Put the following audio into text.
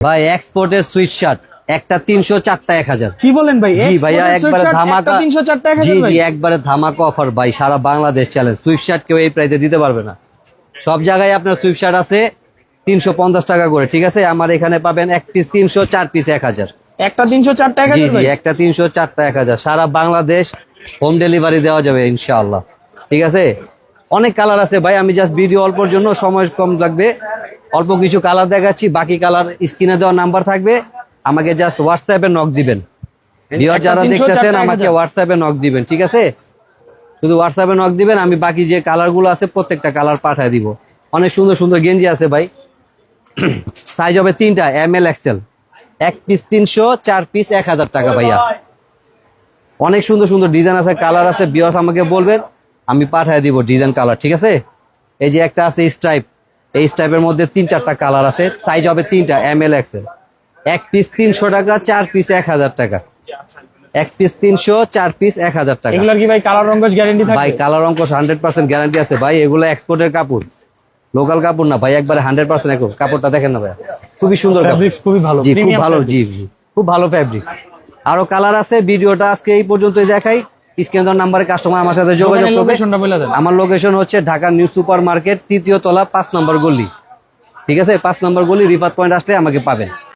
ভাই এক্সপোর্টের sweet shirt একটা 300, চারটা 1000। কি বলেন ভাই? জি ভাইয়া, একবারে ধামাকা। 300 4 টাকা জি জি, একবারে ধামাকা অফার ভাই, সারা বাংলাদেশ চ্যালেঞ্জ। সুইট শার্ট কেউ এই প্রাইসে দিতে পারবে না। সব জায়গায় আপনার সুইট শার্ট আছে 350 টাকা করে, ঠিক আছে? আমার এখানে পাবেন এক পিস 300, 4 পিস 1000। একটা 300 4 টাকা। জি জি, একটা 300, চারটা 1000। সারা বাংলাদেশ হোম ডেলিভারি দেওয়া যাবে ইনশাআল্লাহ, ঠিক আছে? অনেক কালার আছে ভাই, আমি জাস্ট ভিডিও অল্পর জন্য, সময় কম লাগবে, অল্প কিছু কালার দেখাচ্ছি। বাকি কালার স্ক্রিনে দেওয়া নাম্বার থাকবে, আমাকে জাস্ট হোয়াটসঅ্যাপে নক দিবেন। ভিউয়ার যারা দেখতেছেন আমাকে হোয়াটসঅ্যাপে নক দিবেন, ঠিক আছে? শুধু হোয়াটসঅ্যাপে নক দিবেন, আমি বাকি যে কালারগুলো আছে প্রত্যেকটা কালার পাঠিয়ে দিব। অনেক সুন্দর সুন্দর গেঞ্জি আছে ভাই, সাইজ হবে 3টা, ML XL। এক পিস 300, 4 পিস 1000 টাকা ভাইয়া। অনেক সুন্দর সুন্দর ডিজাইন আছে, কালার আছে। ভিউয়ার্স আমাকে বলবেন, আমি পাঠিয়ে দিব ডিজাইন কালার, ঠিক আছে? এই যে একটা আছে স্ট্রাইপ, এই স্ট্রাইপের মধ্যে 3-4টা কালার আছে, সাইজ হবে 3টা, ML XL। এক পিস 300 টাকা, 4 পিস 1000 টাকা। এক পিস 300, 4 পিস 1000 টাকা। এগুলোর কি ভাই কালার রংকশ গ্যারান্টি থাকে? ভাই কালার অঙ্কশ 100% গ্যারান্টি আছে ভাই। এগুলো এক্সপোর্টের কাপড়, লোকাল কাপড় না ভাই, একবারে 100% একদম। কাপড়টা দেখেন না ভাই, খুবই সুন্দর কাপড়। ফেব্রিক্স খুবই ভালো, জি খুব প্রিমিয়াম ভালো, জি জি খুব ভালো ফেব্রিক্স। আরো কালার আছে, ভিডিওটা আজকে এই পর্যন্তই দেখাই। স্ক্রিনে দেওয়া নাম্বারে কাস্টমার আমার সাথে যোগাযোগ করবে। লোকেশনটা বলে দেন। আমার লোকেশন হচ্ছে ঢাকা নিউ সুপার মার্কেট, 3য় তলা, 5 নম্বর গলি, ঠিক আছে? 5 নম্বর গলি, রিফাত পয়েন্ট আসলে আমাকে পাবেন।